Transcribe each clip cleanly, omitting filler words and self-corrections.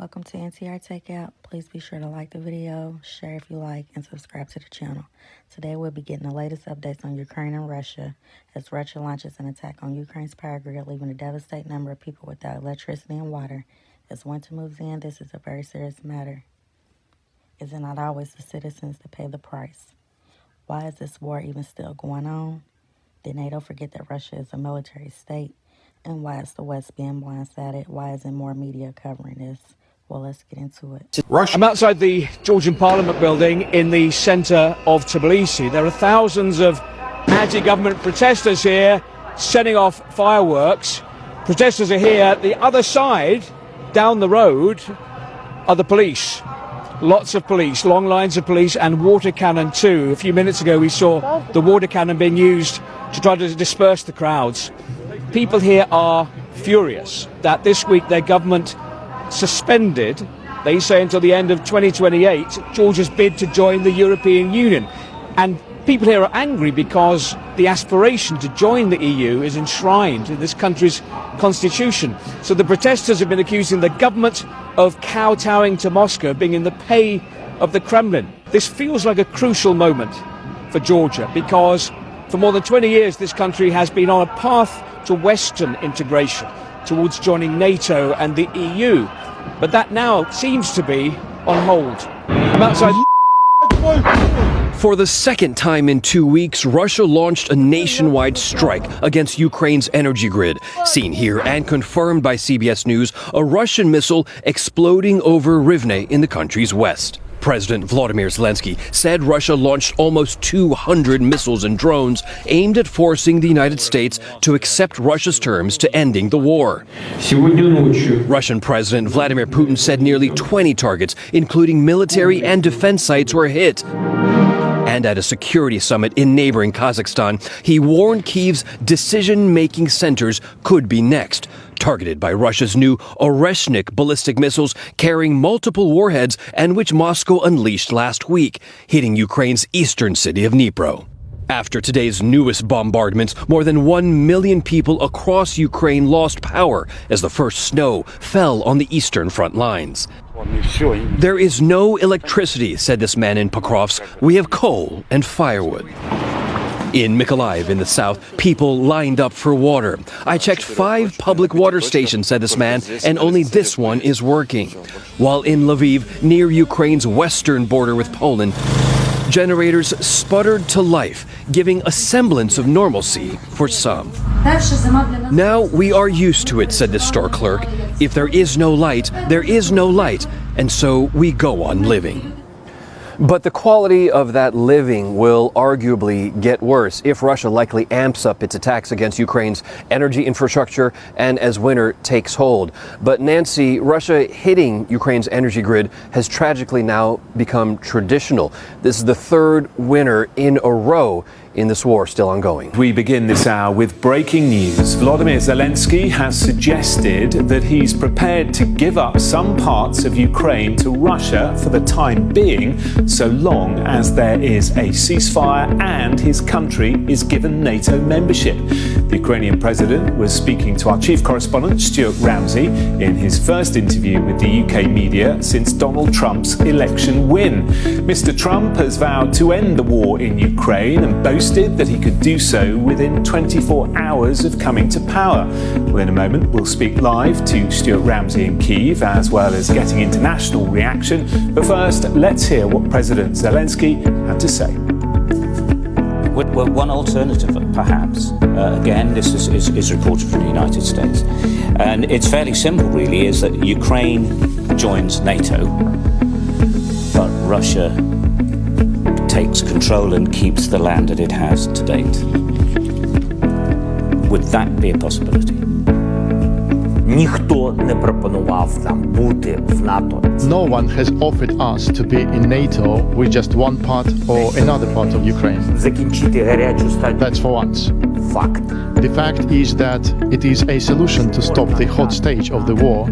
Welcome to NTR.Takeout. Please be sure to like the video, share if you like, and subscribe to the channel. Today we'll be getting the latest updates on Ukraine and Russia as Russia launches an attack on Ukraine's power grid, leaving a devastating number of people without electricity and water. As winter moves in, this is a very serious matter. Is it not always the citizens that pay the price? Why is this war even still going on? Did NATO forget that Russia is a military state? And why is the West being blindsided? Why isn't more media covering this? Well, let's get into it. I'm outside the Georgian Parliament building in the centre of Tbilisi. There are thousands of anti-government protesters here setting off fireworks. Protesters are here. The other side, down the road, are the police. Lots of police, long lines of police, and water cannon too. A few minutes ago we saw the water cannon being used to try to disperse the crowds. People here are furious that this week their government suspended, they say until the end of 2028, Georgia's bid to join the European Union. And people here are angry because the aspiration to join the EU is enshrined in this country's constitution. So the protesters have been accusing the government of kowtowing to Moscow, being in the pay of the Kremlin. This feels like a crucial moment for Georgia because for more than 20 years this country has been on a path to Western integration, towards joining NATO and the EU. But that now seems to be on hold. I'm outside. For the second time in 2 weeks, Russia launched a nationwide strike against Ukraine's energy grid. Seen here and confirmed by CBS News, a Russian missile exploding over Rivne in the country's west. President Volodymyr Zelensky said Russia launched almost 200 missiles and drones aimed at forcing the United States to accept Russia's terms to ending the war. Russian President Vladimir Putin said nearly 20 targets, including military and defense sites, were hit. And at a security summit in neighboring Kazakhstan, he warned Kyiv's decision-making centers could be next, targeted by Russia's new Oreshnik ballistic missiles carrying multiple warheads and which Moscow unleashed last week, hitting Ukraine's eastern city of Dnipro. After today's newest bombardments, more than 1 million people across Ukraine lost power as the first snow fell on the eastern front lines. There is no electricity, said this man in Pokrovsk. We have coal and firewood. In Mykolaiv in the south, people lined up for water. I checked 5 public water stations, said this man, and only this one is working. While in Lviv, near Ukraine's western border with Poland, generators sputtered to life, giving a semblance of normalcy for some. Now we are used to it, said the store clerk. If there is no light, there is no light, and so we go on living. But the quality of that living will arguably get worse if Russia likely amps up its attacks against Ukraine's energy infrastructure and as winter takes hold. But Nancy, Russia hitting Ukraine's energy grid has tragically now become traditional. This is the third winter in a row in this war still ongoing. We begin this hour with breaking news. Volodymyr Zelensky has suggested that he's prepared to give up some parts of Ukraine to Russia for the time being, so long as there is a ceasefire and his country is given NATO membership. The Ukrainian president was speaking to our chief correspondent, Stuart Ramsey, in his first interview with the UK media since Donald Trump's election win. Mr. Trump has vowed to end the war in Ukraine and boasted that he could do so within 24 hours of coming to power. Well, in a moment, we'll speak live to Stuart Ramsey in Kyiv, as well as getting international reaction. But first, let's hear what President Zelensky had to say. Well, one alternative, perhaps, again, this is reported from the United States, and it's fairly simple, really, is that Ukraine joins NATO, but Russia takes control and keeps the land that it has to date. Would that be a possibility? Ніхто не пропонував нам бути в НАТО. No one has offered us to be in NATO with just one part or another part of Ukraine. Закінчити гарячу стадію. That's for once. Факт. The fact is that it is a solution to stop the hot stage of the war,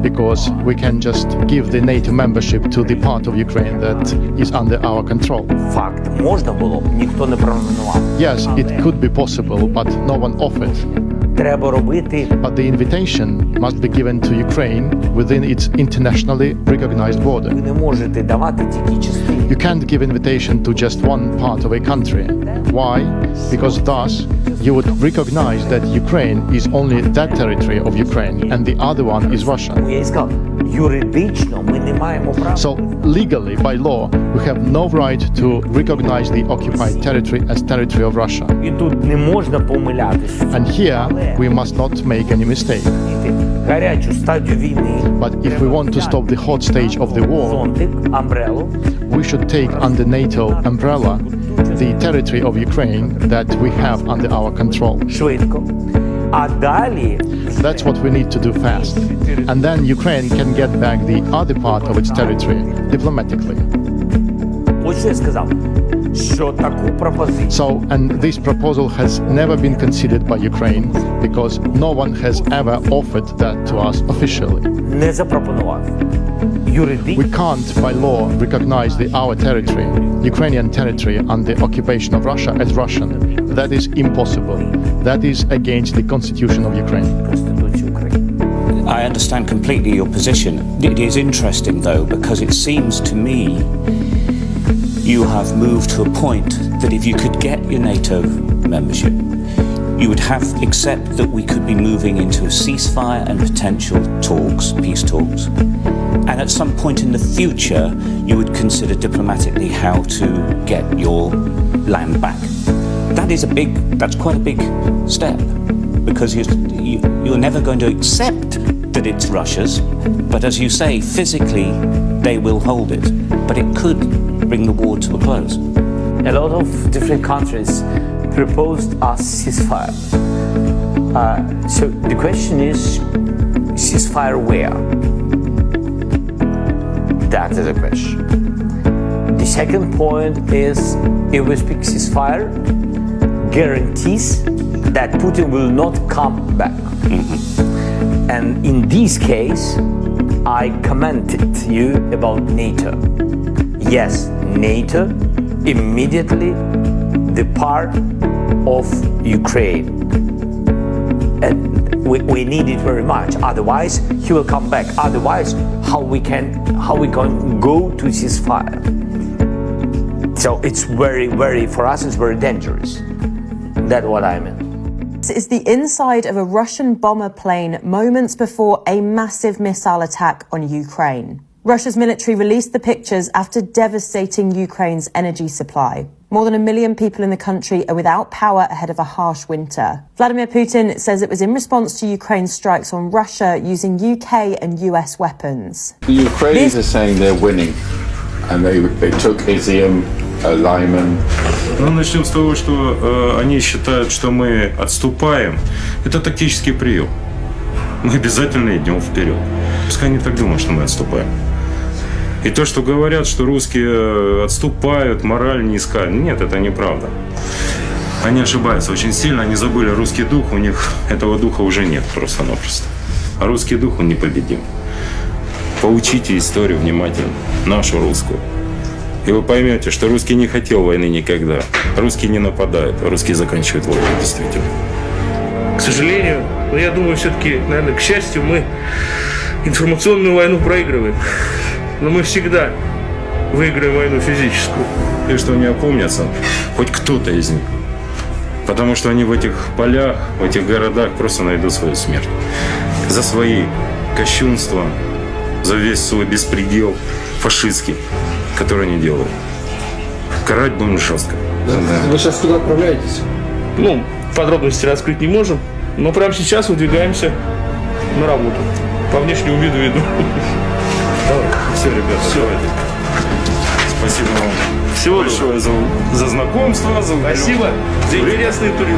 because we can just give the NATO membership to the part of Ukraine that is under our control. Факт. Можна було б, ніхто не пропонував. Yes, it could be possible, but no one offered. треба робити. But the invitation must be given to Ukraine within its internationally recognized border. Ви не можете давати тільки частину. You can't give invitation to just one part of a country. Why? Because thus you would recognize that Ukraine is only that territory of Ukraine and the other one is Russia. Я і сказав, юридично ми не маємо права. So legally, by law, we have no right to recognize the occupied territory as territory of Russia. І тут не можна помилятися. And here we must not make any mistake. Гарячу стадію війни. But if we want to stop the hot stage of the war, Зонтик, амбрелу. we should take under NATO umbrella the territory of Ukraine that we have under our control. Швидко. А далі That's what we need to do fast. And then Ukraine can get back the other part of its territory diplomatically. ось що я сказав, що таку пропозицію So, and this proposal has never been considered by Ukraine because no one has ever offered that to us officially. не запропонував. We Юридично can't, by law, recognize our territory, Ukrainian territory, under occupation of Russia as Russian. That is impossible. That is against the constitution of Ukraine. Конституцію України. I understand completely your position. It is interesting, though, because it seems to me you have moved to a point that if you could get your NATO membership, you would have to accept that we could be moving into a ceasefire and potential talks, peace talks. And at some point in the future, you would consider diplomatically how to get your land back. That's quite a big step, because you're never going to accept that it's Russia's, but as you say, physically they will hold it. But it could bring the war to a close. A lot of different countries proposed a ceasefire. So the question is, ceasefire where? That is the question. The second point is, if we speak ceasefire, guarantees that Putin will not come back. And in this case, I commented to you about NATO. Yes, NATO immediately the part of Ukraine. And we need it very much. Otherwise, he will come back. Otherwise, how we can go to ceasefire? So it's very, for us, it's very dangerous. That's what I mean. This is the inside of a Russian bomber plane moments before a massive missile attack on Ukraine. Russia's military released the pictures after devastating Ukraine's energy supply. More than 1 million people in the country are without power ahead of a harsh winter. Vladimir Putin says it was in response to Ukraine's strikes on Russia using UK and US weapons. The Ukrainians are saying they're winning, and they took Izium, Lyman. Ну, начнем с того, что они считают, что мы отступаем. Это тактический прием. Мы обязательно идем вперед. Пускай они так думают, что мы отступаем. И то, что говорят, что русские отступают, мораль низка. Нет, это неправда. Они ошибаются очень сильно, они забыли русский дух, у них этого духа уже нет просто-напросто. А русский дух, он непобедим. Поучите историю внимательно, нашу русскую. И вы поймете, что русский не хотел войны никогда. Русские не нападают, а русские заканчивают войну, действительно. К сожалению, но я думаю, все-таки, наверное, к счастью, мы информационную войну проигрываем. Но мы всегда выиграем войну физическую. И что не опомнятся, хоть кто-то из них. Потому что они в этих полях, в этих городах просто найдут свою смерть. За свои кощунства, за весь свой беспредел фашистский, который они делают. Карать будем жестко. Да. Вы сейчас куда отправляетесь? Ну, подробности раскрыть не можем, но прямо сейчас выдвигаемся на работу. По внешнему виду видно. Давай. Все, ребята, давайте. Спасибо вам. Всего большое за знакомство, за Спасибо за интересное интервью.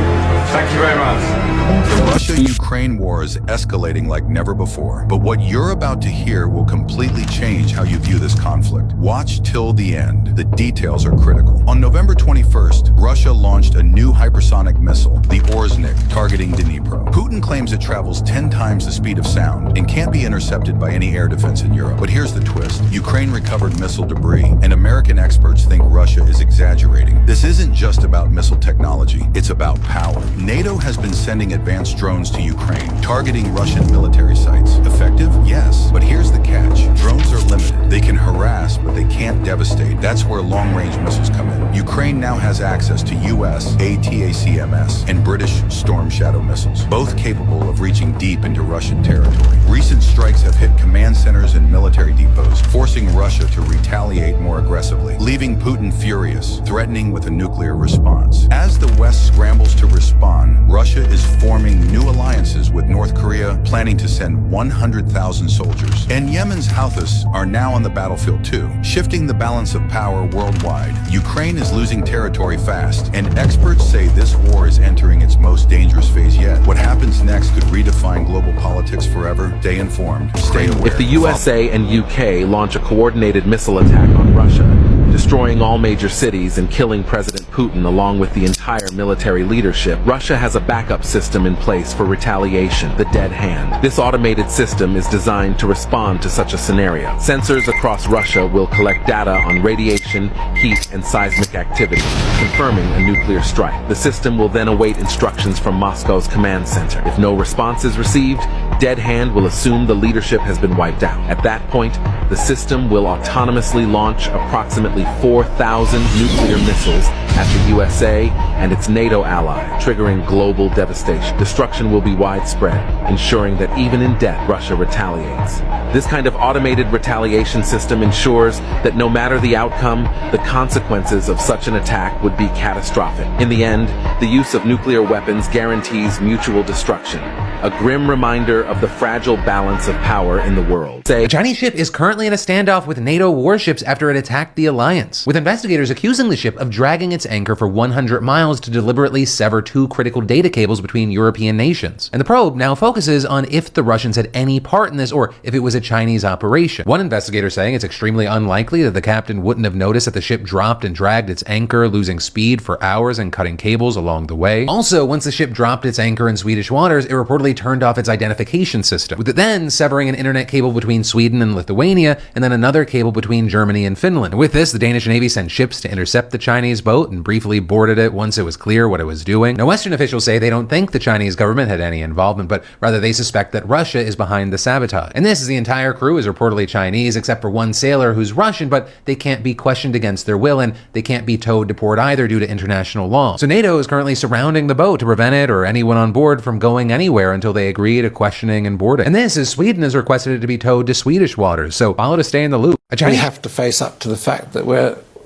Thank you very much. The Russia-Ukraine war is escalating like never before. But what you're about to hear will completely change how you view this conflict. Watch till the end. The details are critical. On November 21st, Russia launched a new hypersonic missile, the Orznik, targeting Dnipro. Putin claims it travels 10 times the speed of sound and can't be intercepted by any air defense in Europe. But here's the twist. Ukraine recovered missile debris, and America American experts think Russia is exaggerating. This isn't just about missile technology, it's about power. NATO has been sending advanced drones to Ukraine, targeting Russian military sites. Effective? Yes. But here's the catch. Drones are limited. They can harass, but they can't devastate. That's where long-range missiles come in. Ukraine now has access to U.S. ATACMS and British Storm Shadow missiles, both capable of reaching deep into Russian territory. Recent strikes have hit command centers and military depots, forcing Russia to retaliate more aggressively, leaving Putin furious, threatening with a nuclear response. As the West scrambles to respond, Russia is forming new alliances with North Korea, planning to send 100,000 soldiers. And Yemen's Houthis are now on the battlefield too, shifting the balance of power worldwide. Ukraine is losing territory fast, and experts say this war is entering its most dangerous phase yet. What happens next could redefine global politics forever. Stay informed. Stay aware. If the USA and UK launch a coordinated missile attack on Russia, destroying all major cities and killing President Putin along with the entire military leadership, Russia has a backup system in place for retaliation, the dead hand. This automated system is designed to respond to such a scenario. Sensors across Russia will collect data on radiation, heat, and seismic activity, confirming a nuclear strike. The system will then await instructions from Moscow's command center. If no response is received, dead hand will assume the leadership has been wiped out. At that point, the system will autonomously launch approximately 4,000 nuclear missiles at the USA and its NATO ally, triggering global devastation. Destruction will be widespread, ensuring that even in death, Russia retaliates. This kind of automated retaliation system ensures that no matter the outcome, the consequences of such an attack would be catastrophic. In the end, the use of nuclear weapons guarantees mutual destruction, a grim reminder of the fragile balance of power in the world. The Chinese ship is currently in a standoff with NATO warships after it attacked the alliance, with investigators accusing the ship of dragging its anchor for 100 miles to deliberately sever 2 critical data cables between European nations. And the probe now focuses on if the Russians had any part in this or if it was a Chinese operation. One investigator saying it's extremely unlikely that the captain wouldn't have noticed that the ship dropped and dragged its anchor, losing speed for hours and cutting cables along the way. Also, once the ship dropped its anchor in Swedish waters, it reportedly turned off its identification system, with it then severing an internet cable between Sweden and Lithuania, and then another cable between Germany and Finland. With this, the Danish Navy sent ships to intercept the Chinese boat and briefly boarded it once it was clear what it was doing. Now, Western officials say they don't think the Chinese government had any involvement, but rather they suspect that Russia is behind the sabotage. And this is the entire crew is reportedly Chinese, except for one sailor who's Russian, but they can't be questioned against their will, and they can't be towed to port either due to international law. So NATO is currently surrounding the boat to prevent it or anyone on board from going anywhere until they agree to questioning and boarding. And this is Sweden has requested it to be towed to Swedish waters, so follow to stay in the loop. We have to face up to the fact that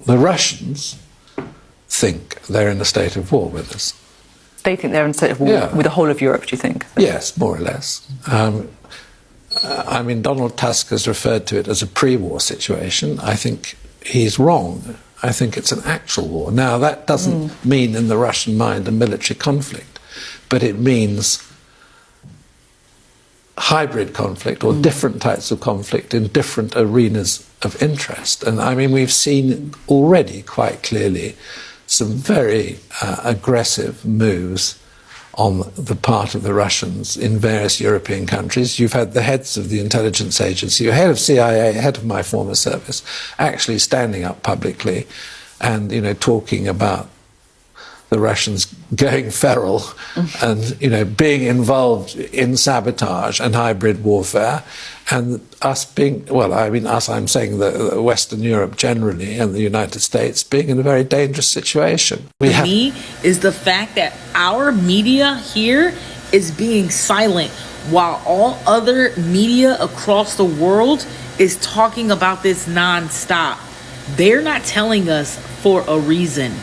the Russians think they're in a state of war with us. They think they're in a state of war with the whole of Europe, do you think? Yes, more or less. I mean, Donald Tusk has referred to it as a pre-war situation. I think he's wrong. I think it's an actual war. Now, that doesn't mean in the Russian mind a military conflict, but it means hybrid conflict or different types of conflict in different arenas of interest. And I mean, we've seen already quite clearly some very aggressive moves on the part of the Russians in various European countries. You've had the heads of the intelligence agency, your head of CIA, head of my former service, actually standing up publicly and, you know, talking about the Russians going feral and, you know, being involved in sabotage and hybrid warfare, and us being, well, I mean us, I'm saying the Western Europe generally and the United States being in a very dangerous situation. For me is the fact that our media here is being silent while all other media across the world is talking about this nonstop. They're not telling us for a reason.